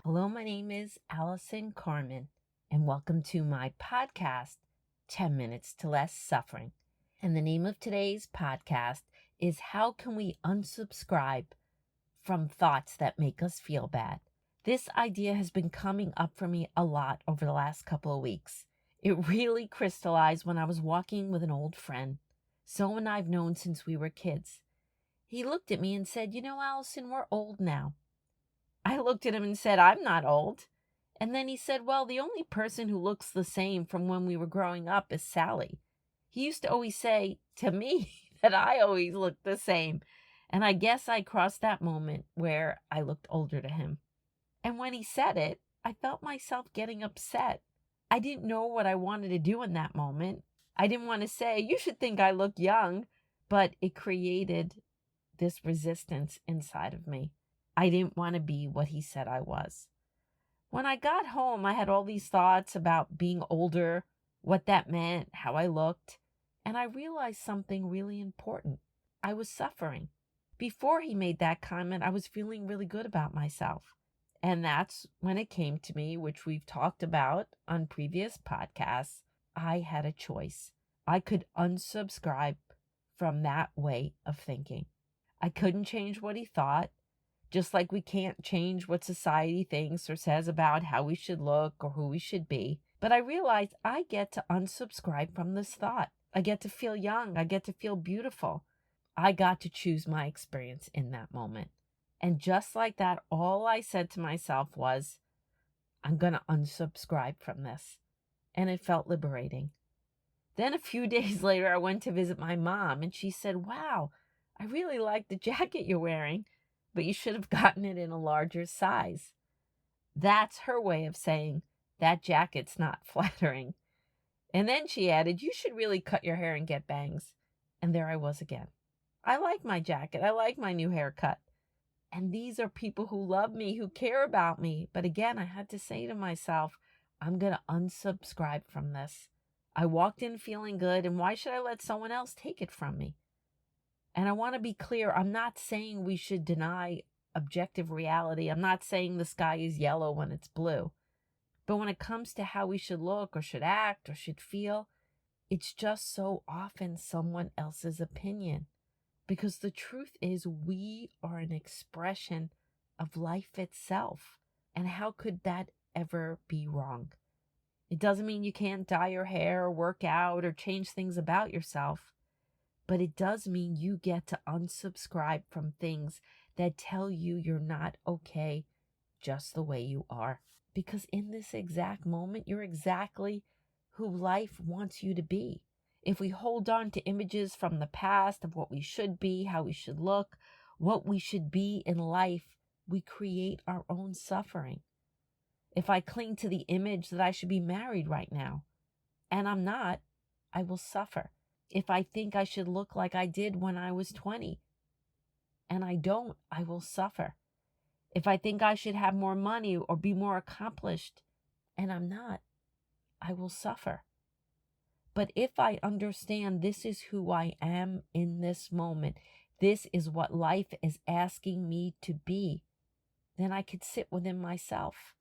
Hello, my name is Allison Carmen, and welcome to my podcast, 10 Minutes to Less Suffering. And the name of today's podcast is How Can We Unsubscribe from Thoughts That Make Us Feel Bad? This idea has been coming up for me a lot over the last couple of weeks. It really crystallized when I was walking with an old friend, someone I've known since we were kids. He looked at me and said, Allison, we're old now. I looked at him and said, I'm not old. And then he said, well, the only person who looks the same from when we were growing up is Sally. He used to always say to me that I always looked the same. And I guess I crossed that moment where I looked older to him. And when he said it, I felt myself getting upset. I didn't know what I wanted to do in that moment. I didn't want to say, you should think I look young, but it created this resistance inside of me. I didn't want to be what he said I was. When I got home, I had all these thoughts about being older, what that meant, how I looked, and I realized something really important. I was suffering. Before he made that comment, I was feeling really good about myself. And that's when it came to me, which we've talked about on previous podcasts. I had a choice. I could unsubscribe from that way of thinking. I couldn't change what he thought. Just like we can't change what society thinks or says about how we should look or who we should be. But I realized I get to unsubscribe from this thought. I get to feel young. I get to feel beautiful. I got to choose my experience in that moment. And just like that, all I said to myself was, I'm going to unsubscribe from this. And it felt liberating. Then a few days later, I went to visit my mom and she said, wow, I really like the jacket you're wearing, but you should have gotten it in a larger size. That's her way of saying that jacket's not flattering. And then she added, you should really cut your hair and get bangs. And there I was again. I like my jacket. I like my new haircut. And these are people who love me, who care about me. But again, I had to say to myself, I'm going to unsubscribe from this. I walked in feeling good, and why should I let someone else take it from me? And I want to be clear, I'm not saying we should deny objective reality. I'm not saying the sky is yellow when it's blue. But when it comes to how we should look or should act or should feel, it's just so often someone else's opinion. Because the truth is we are an expression of life itself. And how could that ever be wrong? It doesn't mean you can't dye your hair or work out or change things about yourself. But it does mean you get to unsubscribe from things that tell you you're not okay just the way you are. Because in this exact moment, you're exactly who life wants you to be. If we hold on to images from the past of what we should be, how we should look, what we should be in life, we create our own suffering. If I cling to the image that I should be married right now, and I'm not, I will suffer. If I think I should look like I did when I was 20 and I don't, I will suffer. If I think I should have more money or be more accomplished and I'm not, I will suffer. But if I understand this is who I am in this moment, this is what life is asking me to be, then I could sit within myself.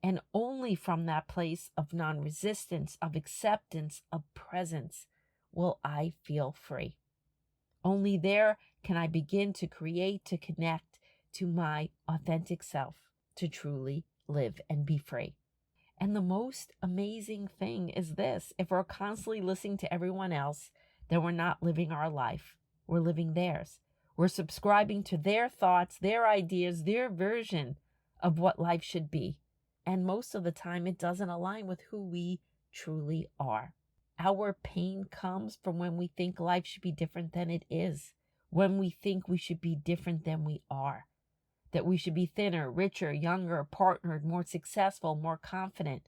And only from that place of non-resistance, of acceptance, of presence, will I feel free. Only there can I begin to create, to connect to my authentic self, to truly live and be free. And the most amazing thing is this: if we're constantly listening to everyone else, then we're not living our life. We're living theirs. We're subscribing to their thoughts, their ideas, their version of what life should be. And most of the time, it doesn't align with who we truly are. Our pain comes from when we think life should be different than it is, when we think we should be different than we are, that we should be thinner, richer, younger, partnered, more successful, more confident.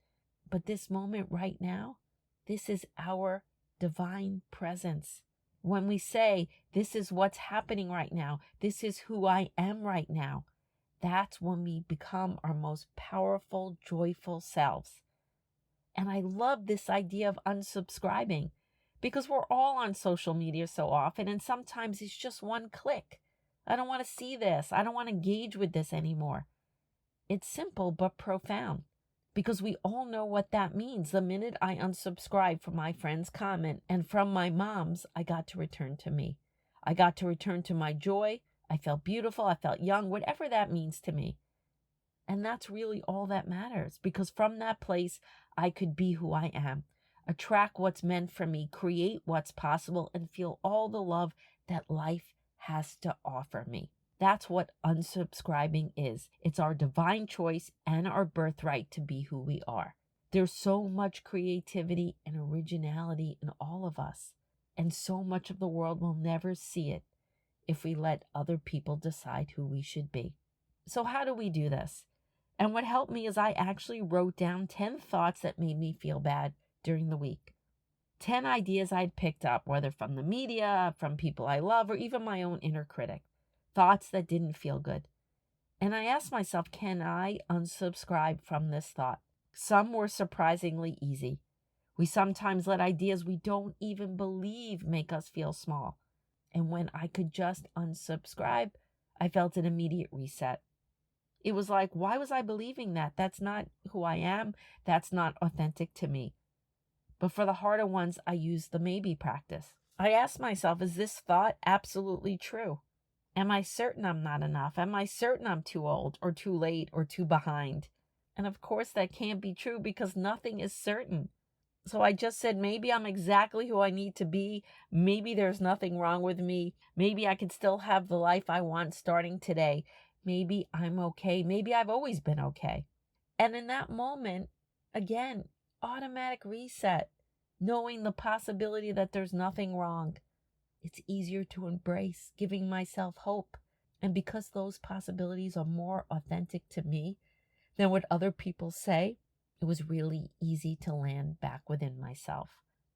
But this moment right now, this is our divine presence. When we say, this is what's happening right now, this is who I am right now, that's when we become our most powerful, joyful selves. And I love this idea of unsubscribing because we're all on social media so often, and sometimes it's just one click. I don't want to see this. I don't want to engage with this anymore. It's simple but profound because we all know what that means. The minute I unsubscribed from my friend's comment and from my mom's, I got to return to me. I got to return to my joy. I felt beautiful. I felt young, whatever that means to me. And that's really all that matters, because from that place, I could be who I am, attract what's meant for me, create what's possible, and feel all the love that life has to offer me. That's what unsubscribing is. It's our divine choice and our birthright to be who we are. There's so much creativity and originality in all of us, and so much of the world will never see it if we let other people decide who we should be. So how do we do this? And what helped me is I actually wrote down 10 thoughts that made me feel bad during the week. 10 ideas I'd picked up, whether from the media, from people I love, or even my own inner critic. Thoughts that didn't feel good. And I asked myself, can I unsubscribe from this thought? Some were surprisingly easy. We sometimes let ideas we don't even believe make us feel small. And when I could just unsubscribe, I felt an immediate reset. It was like, why was I believing that? That's not who I am. That's not authentic to me. But for the harder ones, I used the maybe practice. I asked myself, is this thought absolutely true? Am I certain I'm not enough? Am I certain I'm too old or too late or too behind? And of course, that can't be true because nothing is certain. So I just said, maybe I'm exactly who I need to be. Maybe there's nothing wrong with me. Maybe I could still have the life I want starting today. Maybe I'm okay. Maybe I've always been okay. And in that moment, again, automatic reset, knowing the possibility that there's nothing wrong. It's easier to embrace, giving myself hope. And because those possibilities are more authentic to me than what other people say, it was really easy to land back within myself.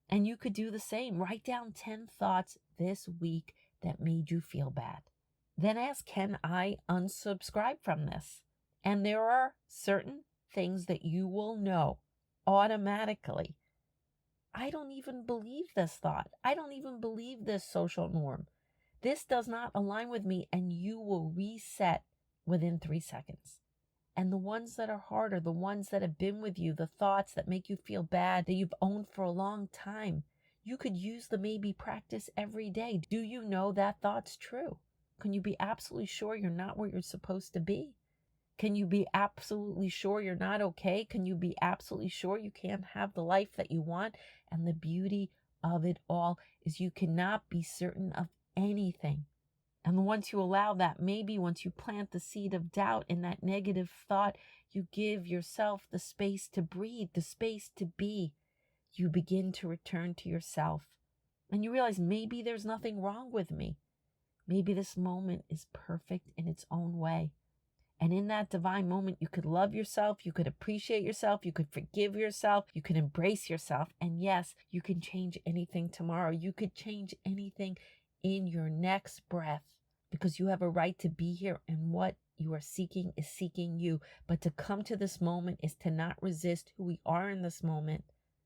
And you could do the same. Write down 10 thoughts this week that made you feel bad. Then ask, can I unsubscribe from this? And there are certain things that you will know automatically. I don't even believe this thought. I don't even believe this social norm. This does not align with me, and you will reset within 3 seconds. And the ones that are harder, the ones that have been with you, the thoughts that make you feel bad, that you've owned for a long time, you could use the maybe practice every day. Do you know that thought's true? Can you be absolutely sure you're not where you're supposed to be? Can you be absolutely sure you're not okay? Can you be absolutely sure you can't have the life that you want? And the beauty of it all is you cannot be certain of anything. And once you allow that, maybe once you plant the seed of doubt in that negative thought, you give yourself the space to breathe, the space to be. You begin to return to yourself. And you realize maybe there's nothing wrong with me. Maybe this moment is perfect in its own way. And in that divine moment, you could love yourself, you could appreciate yourself, you could forgive yourself, you could embrace yourself. And yes, you can change anything tomorrow. You could change anything in your next breath, because you have a right to be here, and what you are seeking is seeking you. But to come to this moment is to not resist who we are in this moment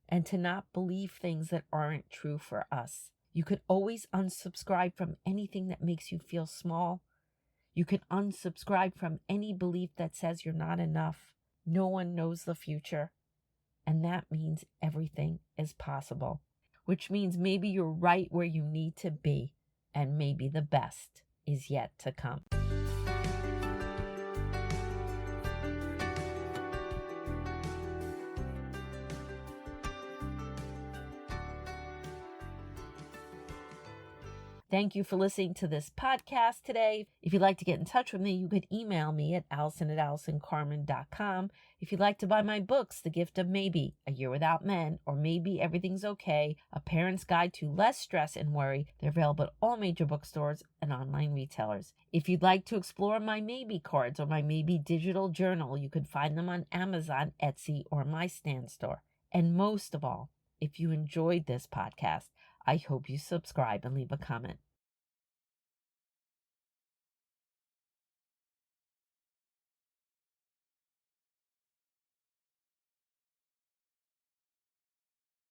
and to not believe things that aren't true for us. You could always unsubscribe from anything that makes you feel small. You can unsubscribe from any belief that says you're not enough. No one knows the future. And that means everything is possible, which means maybe you're right where you need to be, and maybe the best is yet to come. Thank you for listening to this podcast today. If you'd like to get in touch with me, you could email me at Allison@AllisonCarmen.com. If you'd like to buy my books, The Gift of Maybe, A Year Without Men, or Maybe Everything's Okay, A Parent's Guide to Less Stress and Worry, they're available at all major bookstores and online retailers. If you'd like to explore my Maybe cards or my Maybe digital journal, you can find them on Amazon, Etsy, or my Stand store. And most of all, if you enjoyed this podcast, I hope you subscribe and leave a comment.